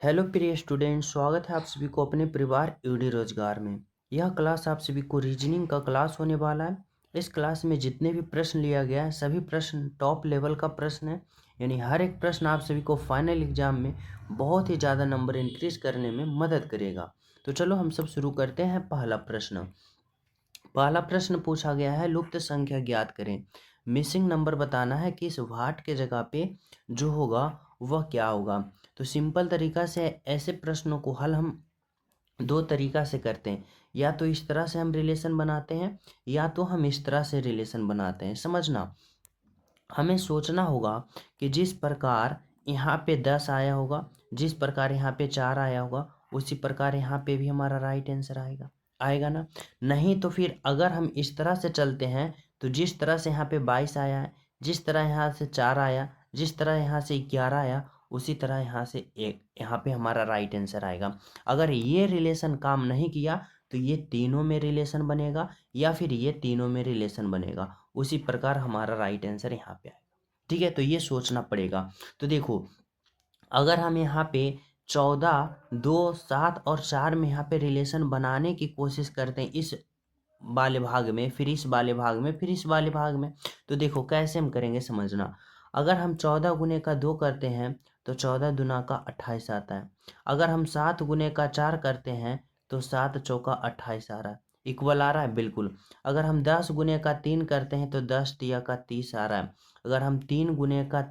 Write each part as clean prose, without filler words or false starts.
Hello प्रिय student, स्वागत है आप सभी को अपने परिवार यूडी रोजगार में। यह क्लास आप सभी को रीजनिंग का क्लास होने वाला है। इस क्लास में जितने भी प्रश्न लिया गया है सभी प्रश्न टॉप लेवल का प्रश्न है। यानी हर एक प्रश्न आप सभी को फाइनल एग्जाम में बहुत ही ज़्यादा नंबर इंक्रीज करने में मदद करेगा। तो चलो हम सब शुरू करते हैं। पहला प्रश्न पूछा गया है, लुप्त संख्या ज्ञात करें। मिसिंग नंबर बताना है कि इस वाट के जगह पे जो होगा वह क्या होगा। तो सिंपल तरीका से ऐसे प्रश्नों को हल हम दो तरीका से करते हैं। या तो इस तरह से हम रिलेशन बनाते हैं या तो हम इस तरह से रिलेशन बनाते हैं। समझना, हमें सोचना होगा कि जिस प्रकार यहाँ पे 10 आया होगा, जिस प्रकार यहाँ पे 4 आया होगा, उसी प्रकार यहाँ पे भी हमारा राइट आंसर आएगा आएगा ना। नहीं तो फिर अगर हम इस तरह से चलते हैं तो जिस तरह से यहाँ पे 22 आया है, जिस तरह यहाँ से 4 आया, जिस तरह यहाँ से 11 आया, उसी तरह यहाँ से एक यहाँ पे हमारा राइट आंसर आएगा। अगर ये रिलेशन काम नहीं किया तो ये तीनों में रिलेशन बनेगा या फिर ये तीनों में रिलेशन बनेगा। उसी प्रकार हमारा राइट आंसर यहाँ पे आएगा। ठीक है, तो ये सोचना पड़ेगा। तो देखो, अगर हम यहाँ पे 14, 2, 7 और 4 में यहाँ पे रिलेशन बनाने की कोशिश करते हैं इस वाले भाग में, फिर इस वाले भाग में, फिर इस वाले भाग में, तो देखो कैसे हम करेंगे समझना। अगर हम 14 गुने का 2 करते हैं तो 14 दुना का 28 आता है। अगर हम 7 गुने का 4 करते हैं तो 7 चौका 28 आ रहा है। इक्वल आ रहा है बिल्कुल। अगर हम 10 गुने का 3 करते हैं तो 10 तिया का 30 आ रहा है। अगर हम 3 गुने का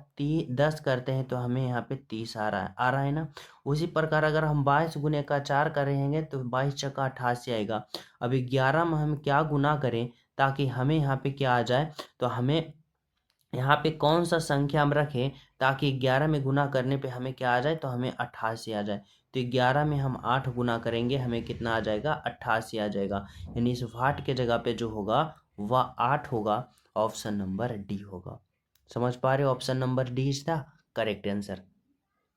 10 करते हैं तो हमें यहाँ पे 30 आ रहा है ना। उसी प्रकार अगर हम 22 गुने का 4 करेंगे तो 22 चौका 88 आएगा। अब 11 में हम क्या गुना करें ताकि हमें यहाँ पे क्या आ जाए, तो हमें यहाँ पे कौन सा संख्या हम रखें ताकि 11 में गुना करने पे हमें क्या आ जाए, तो हमें 88 आ जाए। तो 11 में हम 8 गुना करेंगे, हमें कितना आ जाएगा, 88 आ जाएगा। यानी इस वाट के जगह पे जो होगा वह 8 होगा। ऑप्शन नंबर डी होगा। समझ पा रहे हो, option number D is the correct answer.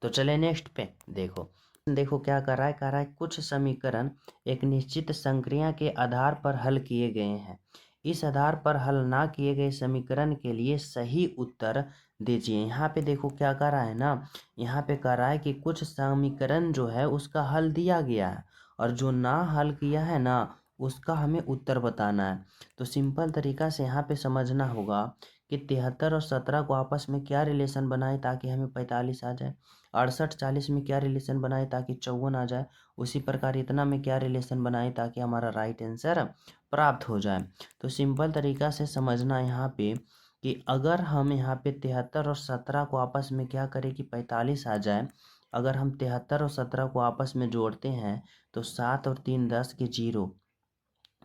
तो चले नेक्स्ट पे। देखो देखो क्या कर रहा है कुछ समीकरण एक निश्चित संक्रिया के आधार पर हल किए गए हैं। इस आधार पर हल ना किए गए समीकरण के लिए सही उत्तर दीजिए। यहाँ पे देखो क्या कर रहा है ना, यहाँ पे कर रहा है कि कुछ समीकरण जो है उसका हल दिया गया है और जो ना हल किया है ना उसका हमें उत्तर बताना है। तो सिंपल तरीका से यहाँ पे समझना होगा कि 73 और 17 को आपस में क्या रिलेशन बनाए ताकि हमें 45 आ जाए। 68 40 में क्या रिलेशन बनाए ताकि 54 आ जाए। उसी प्रकार इतना में क्या रिलेशन बनाए ताकि हमारा राइट आंसर प्राप्त हो जाए। तो सिंपल तरीका से समझना यहाँ पे कि अगर हम यहाँ पे 73 और 17 को आपस में क्या करें कि 45 आ जाए। अगर हम 73 और 17 को आपस में जोड़ते हैं तो 7 और 3 10 के 0,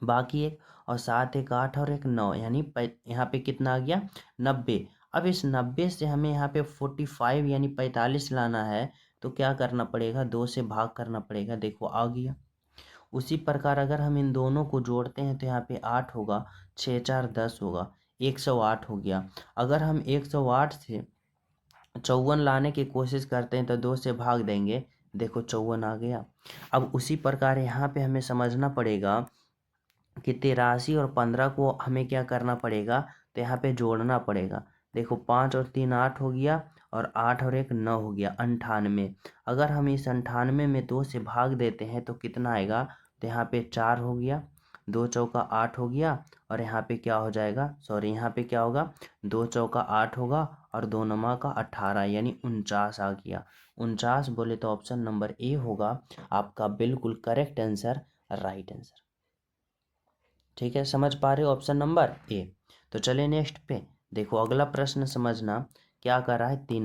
बाकी एक, और 7 1 8 और एक 9, यानी यहाँ पे कितना आ गया, 90। अब इस 90 से हमें यहाँ पे 45 यानी 45 लाना है तो क्या करना पड़ेगा, 2 से भाग करना पड़ेगा। देखो आ गया। उसी प्रकार अगर हम इन दोनों को जोड़ते हैं तो यहाँ पे 8 होगा, 6 4 10 होगा, 108 हो गया। अगर हम 108 से 54 लाने की कोशिश करते हैं तो 2 से भाग देंगे, देखो 54 आ गया। अब उसी प्रकार यहाँ पे हमें समझना पड़ेगा कि 83 और 15 को हमें क्या करना पड़ेगा, तो यहाँ पे जोड़ना पड़ेगा। देखो 5 और 3 8 हो गया और 8 और 1 9 हो गया, 98। अगर हम इस 98 में 2 से भाग देते हैं तो कितना आएगा, तो यहाँ पे 4 हो गया, 2 चौका 8 हो गया और यहाँ पे क्या हो जाएगा, सॉरी यहाँ पे क्या होगा, 2 चौका 8 होगा और 2 नमा का 18 यानी 49 आ गया। 49 बोले तो ऑप्शन नंबर ए होगा आपका बिल्कुल करेक्ट आंसर, राइट आंसर। ठीक है, समझ पा रहे हो, ऑप्शन नंबर ए। तो चले नेक्स्ट पे। देखो अगला प्रश्न समझना क्या कर रहा है, 3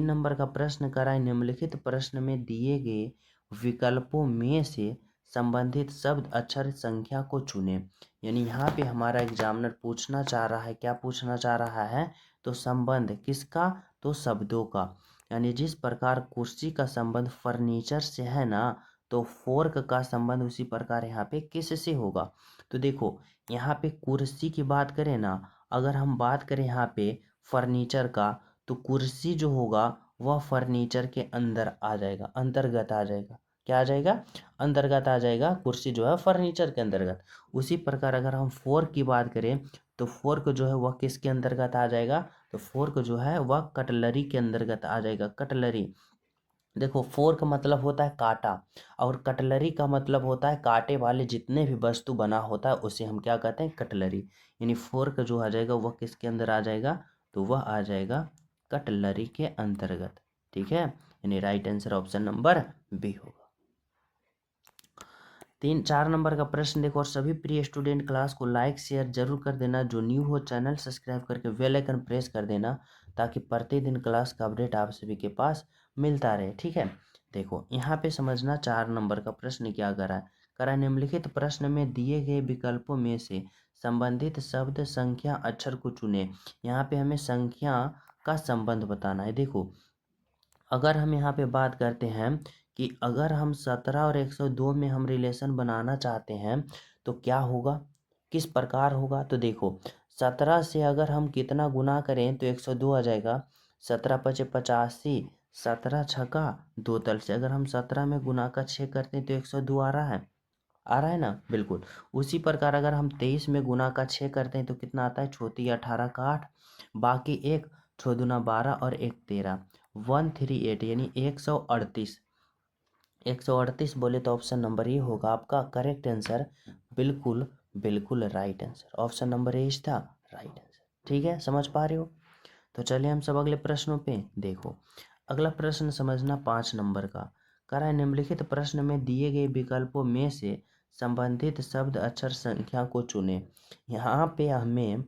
नंबर का प्रश्न कर रहा है, निम्नलिखित प्रश्न में दिए गए विकल्पों में से संबंधित शब्द अक्षर संख्या को चुने। यानी यहाँ पे हमारा एग्जामिनर पूछना चाह रहा है, क्या पूछना चाह रहा है, तो संबंध किसका, तो शब्दों का। यानी जिस प्रकार कुर्सी का संबंध फर्नीचर से है ना, तो फोर्क का संबंध उसी प्रकार यहाँ पे किससे होगा। तो देखो यहाँ पे कुर्सी की बात करें ना, अगर हम बात करें यहाँ पे फर्नीचर का, तो कुर्सी जो होगा वह फर्नीचर के अंदर आ जाएगा, अंतर्गत आ जाएगा। क्या आ जाएगा, अंतर्गत आ जाएगा, कुर्सी जो है फर्नीचर के अंतर्गत। उसी प्रकार अगर हम फोर्क की बात करें तो फोर्क जो है वह किसके अंतर्गत आ जाएगा, तो फोर्क जो है वह कटलरी के अंतर्गत आ जाएगा, कटलरी। देखो फोर्क का मतलब होता है काटा, और कटलरी का मतलब होता है कांटे वाले जितने भी वस्तु बना होता है उसे हम क्या कहते हैं, कटलरी। यानी फोर्क जो आ जाएगा वह किसके अंदर आ जाएगा, तो वह आ जाएगा कटलरी के अंतर्गत। ठीक है, यानी right answer option number B होगा। 4 नंबर का प्रश्न देखो, और सभी प्रिय स्टूडेंट क्लास को लाइक शेयर जरूर कर देना, जो न्यू हो चैनल सब्सक्राइब करके बेल आइकन प्रेस कर देना, ताकि प्रतिदिन क्लास का अपडेट आप सभी के पास मिलता रहे। ठीक है, देखो यहाँ पे समझना 4 नंबर का प्रश्न क्या करा है निम्नलिखित प्रश्न में दिए गए विकल्पों में से संबंधित शब्द संख्या अक्षर को चुने। यहाँ पे हमें संख्या का संबंध बताना है। देखो अगर हम यहाँ पे बात करते हैं कि अगर हम 17 और 102 में हम रिलेशन बनाना चाहते हैं तो क्या होगा, किस प्रकार होगा, तो देखो 17 से अगर हम कितना गुना करें तो 102 आ जाएगा। 17 पचे 85, 17 छका 2 तल से अगर हम 17 में गुना का 6 करते हैं तो 102 आ रहा है, आ रहा है ना, बिल्कुल। उसी प्रकार अगर हम 23 में गुना का 6 करते हैं तो कितना आता है, छोटी 18 का 8, बाकी एक, 6 दूना 12 और एक 13, 138 यानी 138। 138 बोले तो ऑप्शन नंबर ए होगा आपका करेक्ट आंसर। बिल्कुल बिल्कुल right answer, option number A था राइट आंसर। ठीक है, समझ पा रहे हो। तो चलिए हम सब अगले प्रश्नों पे देखो। अगला प्रश्न समझना 5 नंबर का, कह रहा है निम्नलिखित प्रश्न में दिए गए विकल्पों में से संबंधित शब्द अक्षर संख्या को चुने। यहाँ पे हमें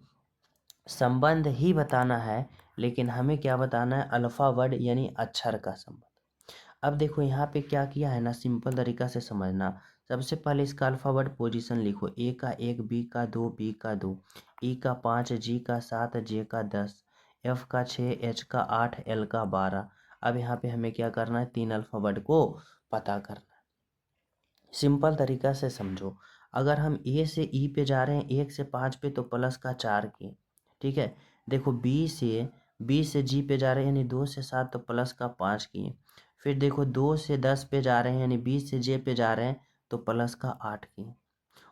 संबंध ही बताना है, लेकिन हमें क्या बताना है, अल्फा वर्ड यानी अक्षर का संबंध। अब देखो यहाँ पे क्या किया है ना, सिंपल तरीका से समझना। सबसे पहले इसका अल्फाबेट पोजीशन लिखो, ए का 1, बी का 2, बी का 2, ई का 5, जी का 7, जे का 10, एफ का 6, एच का 8, एल का 12। अब यहाँ पे हमें क्या करना है, 3 अल्फाबेट को पता करना है। सिंपल तरीका से समझो, अगर हम ए से ई पे जा रहे हैं 1 से 5 पे तो प्लस का 4 की। ठीक है, देखो बी से जी पे जा रहे हैं यानी 2 से 7 तो प्लस का 5 की। फिर देखो 2 से 10 पे जा रहे हैं यानी बी से जे पे जा रहे हैं तो प्लस का 8 की।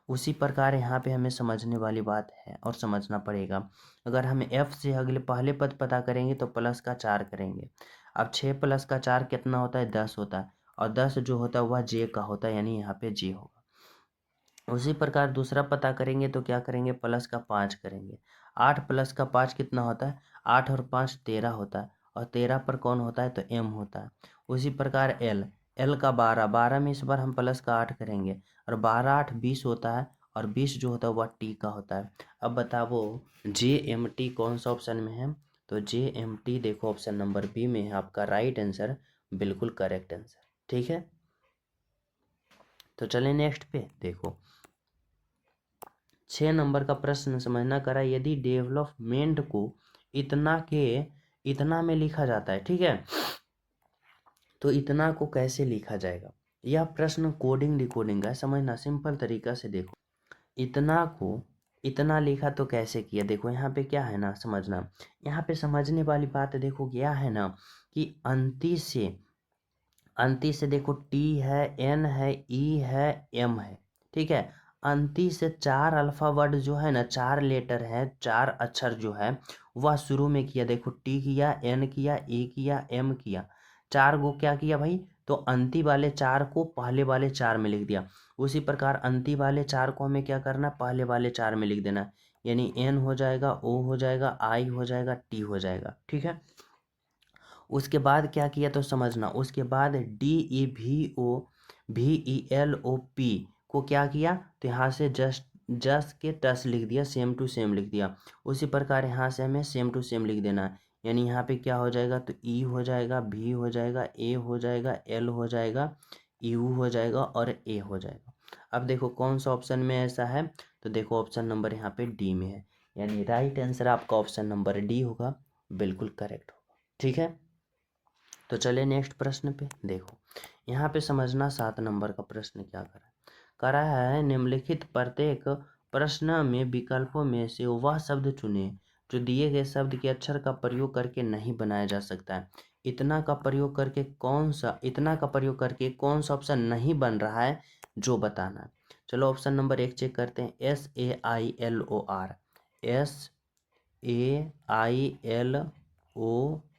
उसी प्रकार यहाँ पे हमें समझने वाली बात है और समझना पड़ेगा। अगर हम एफ से अगले पहले पद पता करेंगे तो प्लस का 4 करेंगे। अब 6 प्लस का 4 कितना होता है, 10 होता है, और 10 जो होता है वह जे का होता है, यानी यहाँ पे जे होगा। उसी प्रकार दूसरा पता करेंगे तो क्या करेंगे, प्लस का 5 करेंगे। 8 प्लस का 5 कितना होता है, 8 और 5 13 होता है, और 13 पर कौन होता है, तो एम होता है। उसी प्रकार एल का 12, 12 में इस बार हम प्लस का 8 करेंगे, और 12 8 20 होता है, और 20 जो होता है वह टी का होता है। अब बताओ जे एम टी कौन सा ऑप्शन में है, तो जे एम टी देखो ऑप्शन नंबर बी में है आपका राइट आंसर, बिल्कुल करेक्ट आंसर। ठीक है, तो चलें नेक्स्ट पे देखो। 6 नंबर का प्रश्न समझना, करा यदि डेवलपमेंट को इतना में लिखा जाता है, ठीक है, तो इतना को कैसे लिखा जाएगा। यह प्रश्न कोडिंग डिकोडिंग का है, समझना सिंपल तरीका से देखो। इतना को इतना लिखा तो कैसे किया, देखो यहाँ पे क्या है ना, समझना। यहाँ पे समझने वाली बात देखो क्या है ना, कि अंति से देखो टी है, एन है, ई है, एम है। ठीक है, अंति से 4 अल्फावर्ड जो है ना, 4 लेटर है, 4 अक्षर जो है वह शुरू में किया। देखो टी किया, एन किया, ए किया, एम किया, 4 को क्या किया भाई, तो अंति वाले 4 को पहले वाले 4 में लिख दिया। उसी प्रकार अंति वाले 4 को हमें क्या करना, पहले वाले 4 में लिख देना, यानी एन हो जाएगा, ओ हो जाएगा, आई हो जाएगा, टी हो जाएगा। ठीक है, उसके बाद क्या किया तो समझना, उसके बाद DEVOVELOP को क्या किया, तो यहाँ से जस्ट के टस लिख दिया, सेम टू सेम लिख दिया। उसी प्रकार यहाँ से हमें सेम टू सेम लिख देना है, यानी यहाँ पे क्या हो जाएगा, तो ई हो जाएगा, भी हो जाएगा, ए हो जाएगा, एल हो जाएगा, यू हो जाएगा और ए हो जाएगा। अब देखो कौन सा ऑप्शन में ऐसा है, तो देखो ऑप्शन नंबर यहाँ पे डी में है, यानी राइट आंसर आपका ऑप्शन नंबर डी होगा, बिल्कुल करेक्ट होगा। ठीक है, तो चलिए नेक्स्ट प्रश्न पे देखो। यहाँ पे समझना 7 नंबर का प्रश्न क्या करा है निम्नलिखित प्रत्येक प्रश्न में विकल्पों में से वह शब्द चुने जो दिए गए शब्द के अक्षर का प्रयोग करके नहीं बनाया जा सकता है। इतना का प्रयोग करके कौन सा ऑप्शन नहीं बन रहा है, जो बताना है। चलो ऑप्शन नंबर 1 चेक करते हैं, SAILOR,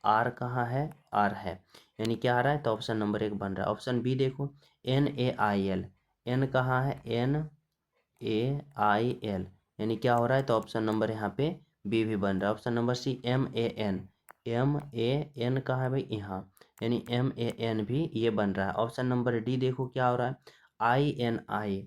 SAILOR कहाँ है, आर है, यानी क्या आ रहा है, तो ऑप्शन नंबर 1 बन रहा है। ऑप्शन बी देखो, NaIl, N कहाँ है, NaIl, यानी क्या हो रहा है, तो ऑप्शन नंबर यहाँ पे बी भी बन रहा है। Option number C MAN, MAN कहाँ है भाई, यहाँ, यानी MAN भी ये बन रहा है। ऑप्शन नंबर डी देखो क्या हो रहा है, INI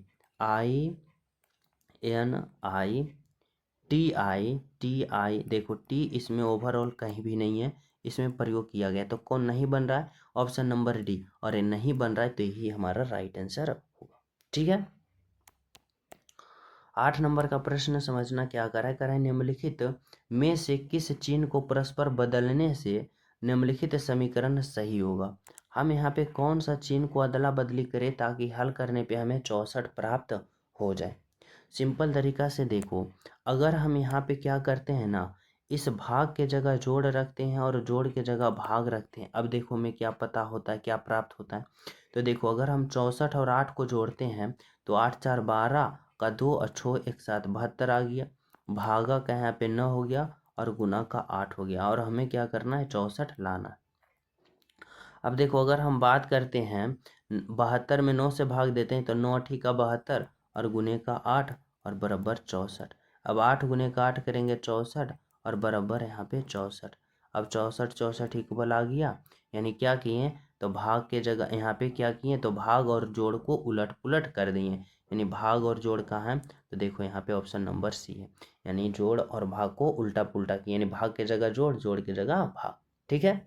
देखो टी इसमें ओवरऑल कहीं भी नहीं है, इसमें प्रयोग किया गया, तो कौन नहीं बन रहा है, ऑप्शन नंबर डी, और ये नहीं बन रहा है तो यही हमारा राइट आंसर होगा। ठीक है। 8 नंबर का प्रश्न समझना क्या करा है, निम्नलिखित में से किस चिन्ह को परस्पर बदलने से निम्नलिखित समीकरण सही होगा। हम यहाँ पे कौन सा चिन्ह को अदला बदली करें ताकि हल करने पे हमें 64 प्राप्त हो जाए। सिंपल तरीका से देखो, अगर हम यहाँ पे क्या करते हैं ना, इस भाग के जगह जोड़ रखते हैं और जोड़ के जगह भाग रखते हैं। अब देखो हमें क्या पता होता है, क्या प्राप्त होता है। तो देखो अगर हम 64 और 8 को जोड़ते हैं तो 8 4 12 का 2 और 6 एक साथ 72 आ गया, भागा का यहाँ पे 9 हो गया और गुना का 8 हो गया, और हमें क्या करना है, 64 लाना है। अब देखो अगर हम बात करते हैं 72 में 9 से भाग देते हैं तो 9 8 का 72 और गुने का 8 और बराबर 64। अब 8 गुने का 8 करेंगे 64 और बराबर यहाँ पे 64। अब 64 64 इक्वल आ गया, यानी क्या किए, तो भाग के जगह यहाँ पे क्या किए, तो भाग और जोड़ को उलट पुलट कर दिए, यानी भाग और जोड़ कहाँ है, तो देखो यहाँ पे ऑप्शन नंबर सी है, यानी जोड़ और भाग को उल्टा पुल्टा किए, यानी भाग के जगह जोड़, जोड़ की जगह भाग। ठीक है।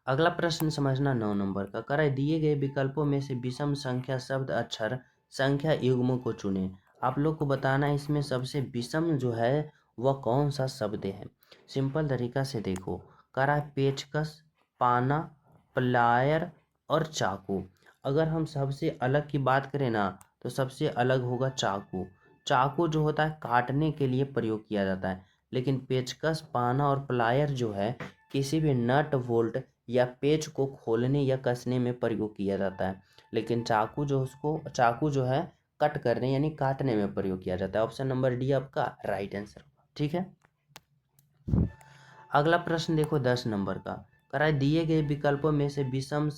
अगला प्रश्न समझना 9 नंबर का, कराए दिए गए विकल्पों में से विषम संख्या शब्द अक्षर संख्या युग्म को चुने। आप लोग को बताना है इसमें सबसे विषम जो है वह कौन सा शब्द है। सिंपल तरीका से देखो, कराए पेचकस, पाना, प्लायर और चाकू। अगर हम सबसे अलग की बात करें ना, तो सबसे अलग होगा चाकू। चाकू जो होता है काटने के लिए प्रयोग किया जाता है, लेकिन पेचकस, पाना और प्लायर जो है किसी भी नट बोल्ट या पेच को खोलने या कसने में प्रयोग किया जाता है, लेकिन चाकू जो है कट करने यानी काटने में प्रयोग किया जाता है। ऑप्शन नंबर डी आपका राइट आंसर होगा। ठीक है। अगला प्रश्न देखो 10 नंबर का, कराए दिए गए विकल्पों में से विषम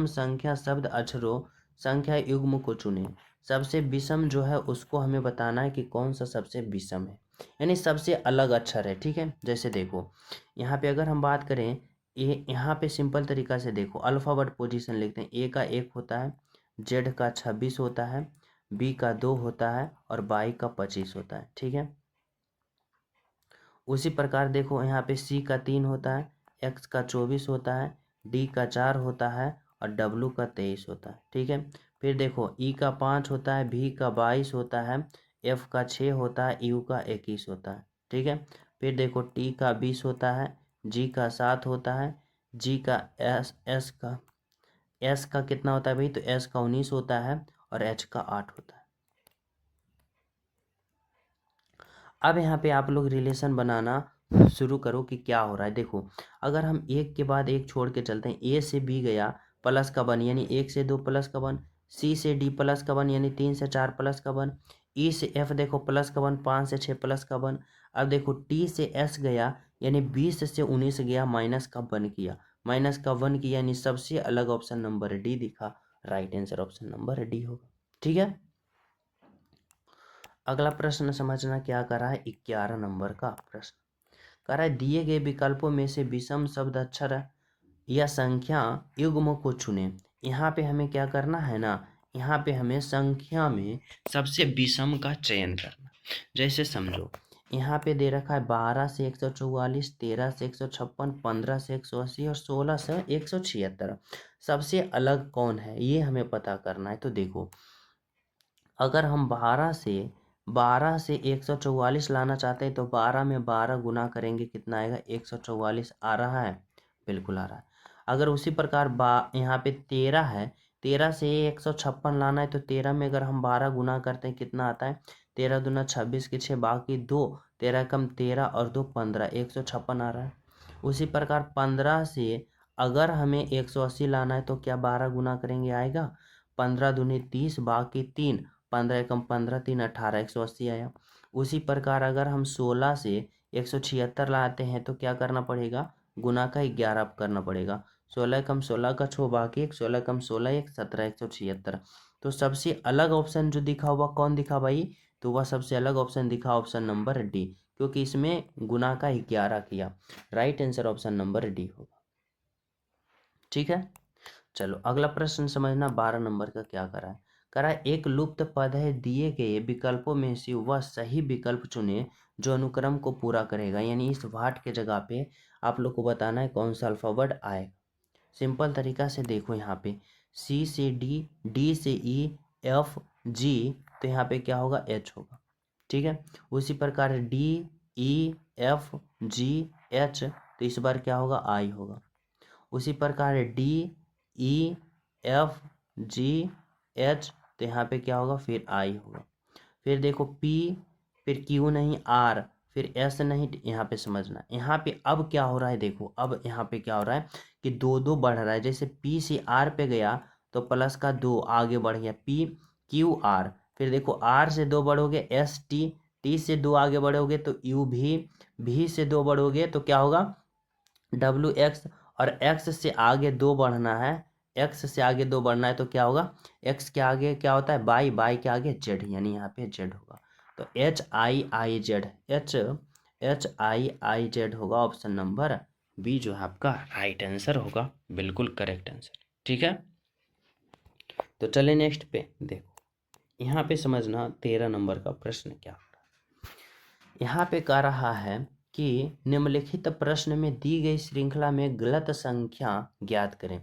संख्या शब्द अक्षरों संख्या युग्म को चुने। सबसे विषम जो है उसको हमें बताना है कि कौन सा सबसे विषम है, यानी सबसे अलग अक्षर है। ठीक है। जैसे देखो यहाँ पे अगर हम बात करें, ये यहाँ पे सिंपल तरीका से देखो, अल्फाबेट पोजीशन लिखते हैं, ए का 1 होता है, जेड का 26 होता है, बी का 2 होता है और वाई का 25 होता है। ठीक है। उसी प्रकार देखो यहाँ पे सी का 3 होता है, एक्स का 24 होता है, डी का 4 होता है और डब्लू का 23 होता है। ठीक है। फिर देखो ई का 5 होता है, भी का 22 होता है, एफ का 6 होता है, यू का 21 होता है। ठीक है। फिर देखो टी का 20 होता है, जी का 7 होता है, जी का एस का कितना होता है भाई, तो एस का 19 होता है और एच का 8 होता है। अब यहाँ पे आप लोग रिलेशन बनाना शुरू करो कि क्या हो रहा है। देखो अगर हम एक के बाद एक छोड़ के चलते हैं, ए से बी गया प्लस का 1 यानी 1 से 2 प्लस का 1, सी से डी प्लस का 1 यानी 3 से 4 प्लस का 1, ई से एफ देखो प्लस का 1 5 से 6 प्लस का 1। अब देखो टी से एस गया यानी 20 से 19 गया, माइनस का 1 किया, माइनस का 1 किया, यानी सबसे अलग ऑप्शन नंबर डी दिखा, right answer option number D होगा। ठीक है। अगला प्रश्न समझना क्या करा है, 11 नंबर का प्रश्न करा है, दिए गए विकल्पों में से विषम शब्द अक्षर या संख्या युग्म को चुने। यहाँ पे हमें क्या करना है ना, यहाँ पे हमें संख्या में सबसे विषम का चयन करना। जैसे समझो यहाँ पे दे रखा है 12 से 144, 13 से 156, 15 से 180 और 16 से 176। सबसे अलग कौन है ये हमें पता करना है। तो देखो अगर हम 12 से 144 लाना चाहते हैं तो 12 में 12 गुना करेंगे, कितना आएगा, 144 आ रहा है, बिल्कुल आ रहा है। अगर उसी प्रकार यहाँ पे 13 है, 13 से 156 लाना है तो 13 में अगर हम 12 गुना करते हैं कितना आता है, 13 दूना 26 के 6 बाकी 2, 13 कम 13 और 2 15, 156 आ रहा है। उसी प्रकार 15 से अगर हमें 180 लाना है तो क्या 12 गुना करेंगे, आएगा 15 दूनी 30 बाकी 3, 15 एकम 15 3 18, 180 आया। उसी प्रकार अगर हम 16 से 176 लाते हैं तो क्या करना पड़ेगा, गुना का 11 अब करना पड़ेगा। 16 कम 16 का 6 बाकी 1, 16 कम 16 1, 17 176। तो सबसे अलग ऑप्शन जो दिखा हुआ कौन दिखा भाई? तो वह सबसे अलग ऑप्शन दिखा ऑप्शन नंबर डी, क्योंकि इसमें गुना का 11 किया। Right answer option number D होगा। ठीक है, चलो अगला प्रश्न समझना। 12 नंबर का क्या करा है? करा एक लुप्त पद है, दिए गए विकल्पों में से वह सही विकल्प चुने जो अनुक्रम को पूरा करेगा। यानी इस वाट के जगह पे आप लोग को बताना है कौन सा अल्फाबेट आएगा। सिंपल तरीका से देखो, यहाँ पे सी से डी, डी से ई, एफ जी, तो यहाँ पे क्या होगा? एच होगा। ठीक है, उसी प्रकार D E F G H, तो इस बार क्या होगा? आई होगा। उसी प्रकार D E F G H, तो यहाँ पे क्या होगा? फिर आई होगा। फिर देखो पी, फिर क्यू नहीं आर, फिर एस नहीं, यहाँ पे समझना। यहाँ पे अब क्या हो रहा है देखो, अब यहाँ पे क्या हो रहा है कि दो दो बढ़ रहा है। जैसे पी से आर पे गया तो प्लस का 2 आगे बढ़ गया, पी क्यू आर। फिर देखो आर से 2 बढ़ोगे एस टी, टी से 2 आगे बढ़ोगे तो यू भी से 2 बढ़ोगे तो क्या होगा? W x. और एक्स से आगे 2 बढ़ना है, एक्स से आगे 2 बढ़ना है तो क्या होगा? एक्स के आगे क्या होता है? बाई, बाई के आगे जेड, यानी यहाँ पे जेड होगा। तो H I I Z, H I I Z होगा। ऑप्शन नंबर बी जो है आपका राइट आंसर होगा, बिल्कुल करेक्ट आंसर। ठीक है, तो चले नेक्स्ट पे देखो। यहाँ पे समझना 13 नंबर का प्रश्न क्या हो रहा है। यहाँ पे कह रहा है कि निम्नलिखित प्रश्न में दी गई श्रृंखला में गलत संख्या ज्ञात करें।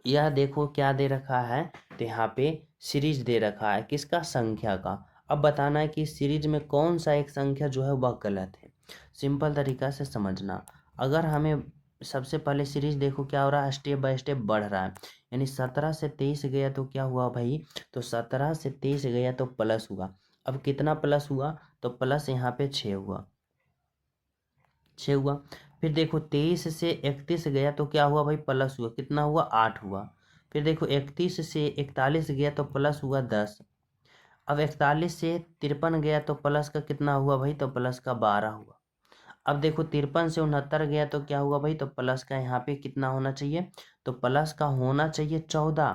यह देखो क्या दे रखा है, तो यहाँ पे सीरीज दे रखा है किसका? संख्या का। अब बताना है कि सीरीज में कौन सा एक संख्या जो है वह गलत है। सिंपल तरीका से समझना। अगर हमें सबसे पहले सीरीज देखो क्या हो रहा है, स्टेप बाय स्टेप बढ़ रहा है। यानी 17 से 23 गया तो क्या हुआ भाई? तो 17 से 23 गया तो प्लस हुआ। अब कितना प्लस हुआ? तो प्लस यहाँ पे 6 हुआ, 6 हुआ। फिर देखो 23 से 31 गया तो क्या हुआ भाई? प्लस हुआ, कितना हुआ? 8 हुआ। फिर देखो 31 से 41 गया तो प्लस हुआ 10। अब 41 से 53 गया तो प्लस का कितना हुआ भाई? तो प्लस का 12 हुआ। अब देखो 53 से 69 गया तो क्या हुआ भाई? तो प्लस का यहाँ पे कितना होना चाहिए? तो प्लस का होना चाहिए 14।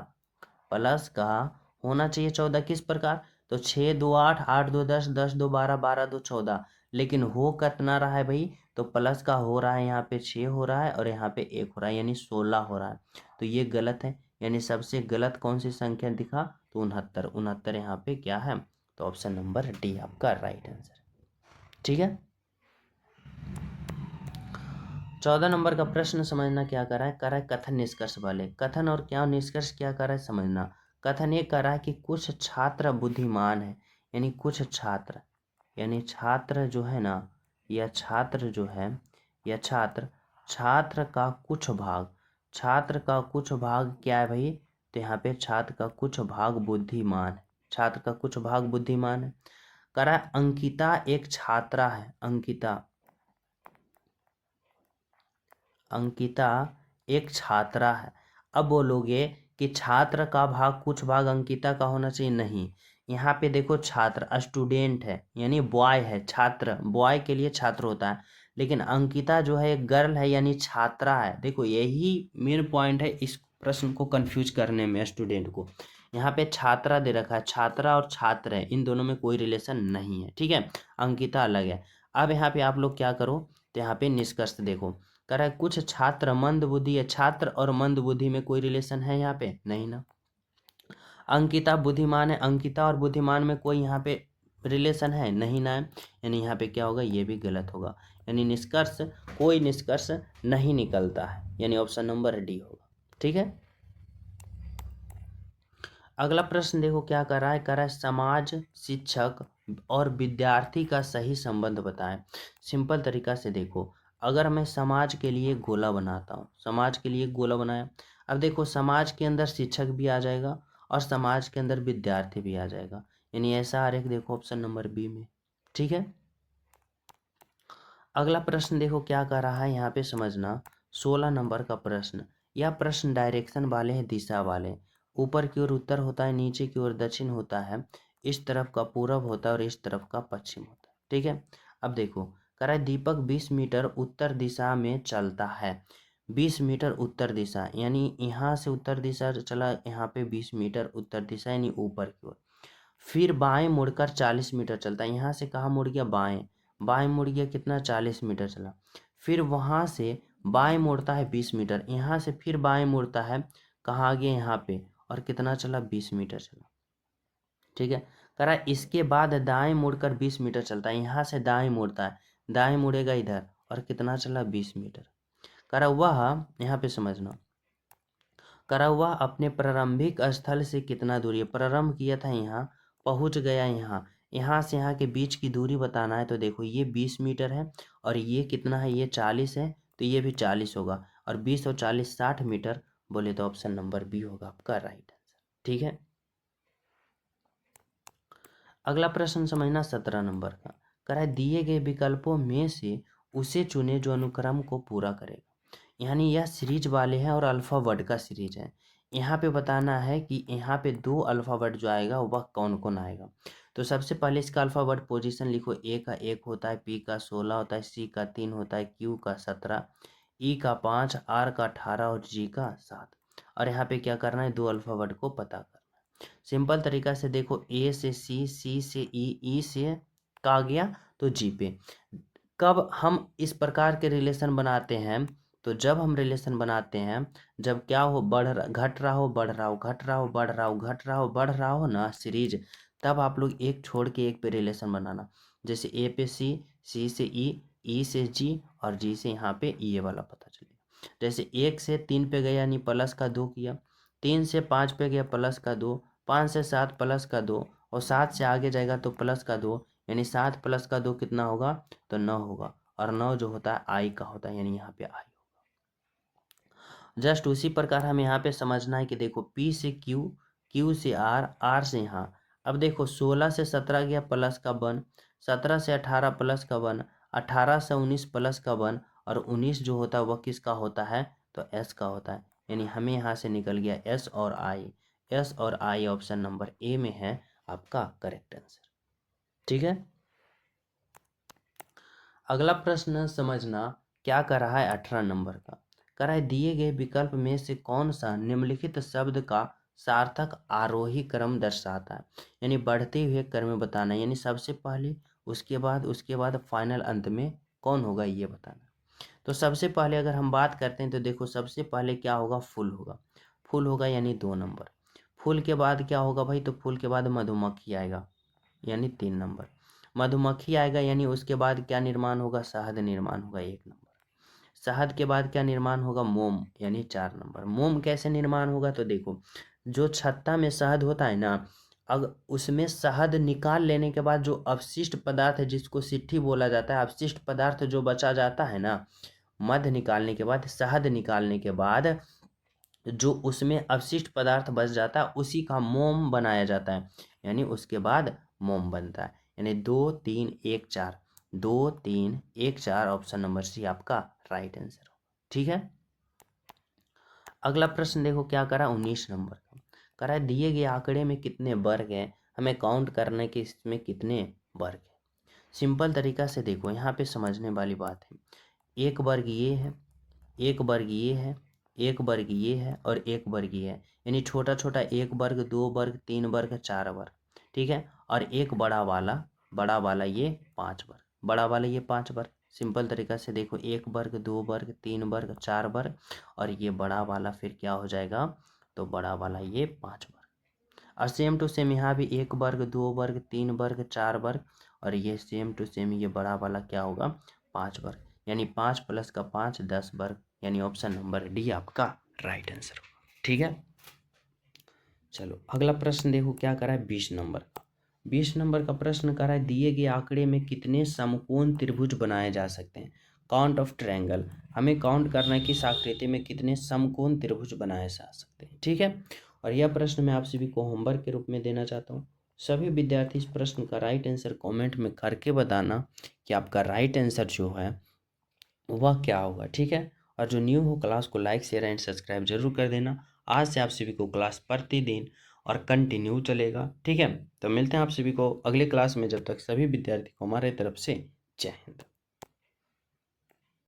प्लस का होना चाहिए 14, किस प्रकार? तो 6 2 8, 8 2 10, 10 2 12, 12 2 14। लेकिन हो कितना रहा है भाई? तो प्लस का हो रहा है यहाँ पे 6 हो रहा है और यहाँ पे 1 हो रहा है, यानी 16 हो रहा है। तो ये गलत है। यानी सबसे गलत कौन सी संख्या दिखा? तो 69, 69 यहाँ पे क्या है? तो ऑप्शन नंबर डी आपका राइट आंसर। ठीक है, 14 नंबर का प्रश्न समझना क्या कर रहा है? कर रहा है कथन निष्कर्ष वाले। कथन और क्या निष्कर्ष क्या कर रहा है समझना। कथन ये कर रहा है कि कुछ छात्र बुद्धिमान है, यानी कुछ छात्र, यानी छात्र जो है ना, यह छात्र जो है, यह छात्र, छात्र का कुछ भाग, छात्र का कुछ भाग क्या है भाई? तो यहाँ पे छात्र का कुछ भाग बुद्धिमान है, छात्र का कुछ भाग बुद्धिमान है। कह रहा है अंकिता एक छात्रा है, अंकिता, अंकिता एक छात्रा है। अब बोलोगे कि छात्र का भाग कुछ भाग अंकिता का होना चाहिए, नहीं। यहाँ पे देखो छात्र स्टूडेंट है, यानी बॉय है, छात्र बॉय के लिए छात्र होता है। लेकिन अंकिता जो है एक गर्ल है, यानी छात्रा है। देखो यही मेन पॉइंट है इस प्रश्न को कंफ्यूज करने में स्टूडेंट को। यहाँ पे छात्रा दे रखा है, छात्रा और छात्र है, इन दोनों में कोई रिलेशन नहीं है। ठीक है, अंकिता अलग है। अब यहाँ पे आप लोग क्या करो, तो यहाँ पे निष्कर्ष देखो। कह रहा है कुछ छात्र मंद बुद्धि है, छात्र और मंद बुद्धि में कोई रिलेशन है यहाँ पे? नहीं ना। अंकिता बुद्धिमान है, अंकिता और बुद्धिमान में कोई यहाँ पे रिलेशन है? नहीं ना। यानी यहाँ पे क्या होगा? ये भी गलत होगा। यानी निष्कर्ष, कोई निष्कर्ष नहीं निकलता है, यानी ऑप्शन नंबर डी होगा। ठीक है, अगला प्रश्न देखो क्या कर रहा है। कर रहा है समाज, शिक्षक और विद्यार्थी का सही संबंध बताएं। सिंपल तरीका से देखो, अगर मैं समाज के लिए गोला बनाता हूँ, समाज के लिए गोला बनाया, अब देखो समाज के अंदर शिक्षक भी आ जाएगा और समाज के अंदर विद्यार्थी भी आ जाएगा, यानी ऐसा आरेख देखो ऑप्शन नंबर बी में। ठीक है, अगला प्रश्न देखो क्या कर रहा है, यहाँ पे समझना। 16 नंबर का प्रश्न। यह प्रश्न डायरेक्शन वाले हैं, दिशा वाले। ऊपर की ओर उत्तर होता है, नीचे की ओर दक्षिण होता है, इस तरफ का पूरब होता है और इस तरफ का पश्चिम होता है। ठीक है, अब देखो कह रहा है दीपक 20 मीटर उत्तर दिशा में चलता है। 20 मीटर उत्तर दिशा यानी यहाँ से उत्तर दिशा चला, यहाँ पे 20 मीटर उत्तर दिशा यानी ऊपर की ओर। फिर बाएं मुड़कर 40 मीटर चलता है। यहाँ से कहाँ मुड़ गया, बाएं। बाएं मुड़ गया कितना, 40 मीटर चला। फिर वहाँ से बाएं मुड़ता है 20 मीटर। यहाँ से फिर बाएं मुड़ता है, कहाँ आ गया, यहाँ पे, और कितना चला, 20 मीटर चला। ठीक है। कह रहा है इसके बाद दाएं मुड़कर 20 मीटर चलता है। यहाँ से दाएं मुड़ता है, दाएं मुड़ेगा इधर, और कितना चला, 20 मीटर। कह रहा वह, यहाँ पे समझना, कह रहा वह अपने प्रारंभिक स्थल से कितना दूरी है। प्रारंभ किया था यहाँ, पहुँच गया यहाँ, यहाँ से यहाँ के बीच की दूरी बताना है। तो देखो ये 20 मीटर है और ये कितना है, ये 40 है, तो ये भी 40 होगा, और 20 और 40 60 मीटर। बोले तो ऑप्शन नंबर बी होगा आपका राइट आंसर। ठीक है। अगला प्रश्न समझना 17 नंबर का। कह रहा है दिए गए विकल्पों में से उसे चुने जो अनुक्रम को पूरा करेगा। यानी यह सीरीज वाले हैं और अल्फ़ावर्ड का सीरीज है। यहाँ पे बताना है कि यहाँ पे 2 अल्फ़ावर्ड जो आएगा वह कौन कौन आएगा। तो सबसे पहले इसका अल्फ़ावर्ड पोजीशन लिखो। ए का 1 होता है, पी का 16 होता है, सी का 3 होता है, क्यू का 17, ई का 5, आर का 18 और जी का 7। और यहाँ पे क्या करना है, 2 अल्फ़ावर्ड को पता करना। सिंपल तरीका से देखो, ए से सी, सी से ई से का गया तो जी पे। कब हम इस प्रकार के रिलेशन बनाते हैं, तो जब हम रिलेशन बनाते हैं, जब क्या हो, घट रहा हो, बढ़ रहा हो, घट रहा हो, बढ़ रहा हो, घट रहा हो, बढ़ रहा हो ना सीरीज, तब आप लोग एक छोड़ के एक पे रिलेशन बनाना। जैसे ए पे सी, सी से ई से जी, और जी से यहाँ पे ये वाला पता चलेगा। जैसे 1 से 3 पे गया यानी प्लस का 2 किया, 3 से 5 पे गया प्लस का 2, 5 से 7 प्लस का 2, और 7 से आगे जाएगा तो प्लस का 2, यानी 7 प्लस का 2 कितना होगा, तो 9 होगा। और 9 जो होता है आई का होता है, यानी यहाँ पे आई होगा। जस्ट उसी प्रकार हमें यहाँ पे समझना है कि देखो पी से क्यू, क्यू से आर, आर से यहाँ। अब देखो 16 से 17 गया प्लस का 1, 17 से 18 प्लस का 1, 18 से 19 प्लस का 1, और 19 जो होता है वह किसका होता है, तो एस का होता है। यानी हमें यहाँ से निकल गया एस और आई। एस और आई ऑप्शन नंबर ए में है आपका करेक्ट आंसर। ठीक है। अगला प्रश्न समझना क्या कर रहा है 18 नंबर का। कह रहा है दिए गए विकल्प में से कौन सा निम्नलिखित शब्द का सार्थक आरोही क्रम दर्शाता है। यानी बढ़ते हुए क्रम में बताना है, यानी सबसे पहले, उसके बाद फाइनल अंत में कौन होगा ये बताना। तो सबसे पहले अगर हम बात करते हैं तो देखो सबसे पहले क्या होगा, फूल होगा। फूल होगा यानी 2 नंबर। फूल के बाद क्या होगा भाई, तो फूल के बाद मधुमक्खी आएगा यानी 3 नंबर। मधुमक्खी आएगा यानी उसके बाद क्या निर्माण होगा, शहद निर्माण होगा 1 नंबर। शहद के बाद क्या निर्माण होगा, मोम यानी 4 नंबर। मोम कैसे निर्माण होगा, तो देखो जो छत्ता में शहद होता है ना, अगर उसमें शहद निकाल लेने के बाद जो अवशिष्ट पदार्थ है जिसको सिट्ठी बोला जाता है, अवशिष्ट पदार्थ जो बचा जाता है ना, मध निकालने के बाद, शहद निकालने के बाद जो उसमें अवशिष्ट पदार्थ बच जाता है उसी का मोम बनाया जाता है, यानी उसके बाद मोम बनता है। यानी 2 3 1 4, 2 3 1 4 ऑप्शन नंबर सी आपका राइट आंसर हो। ठीक है। अगला प्रश्न देखो क्या करा 19 नंबर का। करा दिए गए आंकड़े में कितने वर्ग हैं, हमें काउंट करने के इसमें कितने वर्ग हैं। सिंपल तरीका से देखो यहाँ पे समझने वाली बात है। एक वर्ग ये है, एक वर्ग ये है, एक वर्ग ये है, और एक वर्ग ये है। यानी छोटा छोटा 1 वर्ग, 2 वर्ग, 3 वर्ग, 4 वर्ग। ठीक है। और एक बड़ा वाला ये 5 वर्ग, बड़ा वाला ये 5 वर्ग। सिंपल तरीका से देखो 1 वर्ग, 2 वर्ग, 3 वर्ग, 4 वर्ग, और ये बड़ा वाला फिर क्या हो जाएगा, तो बड़ा वाला ये 5 वर्ग। और सेम टू सेम यहाँ भी 1 वर्ग, 2 वर्ग, 3 वर्ग, 4 वर्ग, और ये सेम टू सेम ये बड़ा वाला क्या होगा, 5 वर्ग। यानी 5 प्लस का 5 10 वर्ग, यानी ऑप्शन नंबर डी आपका राइट आंसर होगा। ठीक है। चलो अगला प्रश्न देखो क्या करा है 20 नंबर का। 20 नंबर का प्रश्न करा है दिए गए आंकड़े में कितने समकोण त्रिभुज बनाए जा सकते हैं। काउंट ऑफ ट्रायंगल, हमें काउंट करना है कि इस आकृति में कितने समकोण त्रिभुज बनाए जा सकते हैं। ठीक है। और यह प्रश्न मैं आप सभी को होमवर्क के रूप में देना चाहता हूँ। सभी विद्यार्थी इस प्रश्न का राइट आंसर कमेंट में करके बताना कि आपका राइट आंसर जो है वह क्या होगा। ठीक है। और जो न्यू हो क्लास को लाइक शेयर एंड सब्सक्राइब जरूर कर देना। आज से आप सभी को क्लास प्रतिदिन और कंटिन्यू चलेगा। ठीक है। तो मिलते हैं आप सभी को अगले क्लास में, जब तक सभी विद्यार्थी को हमारे तरफ से जय हिंद।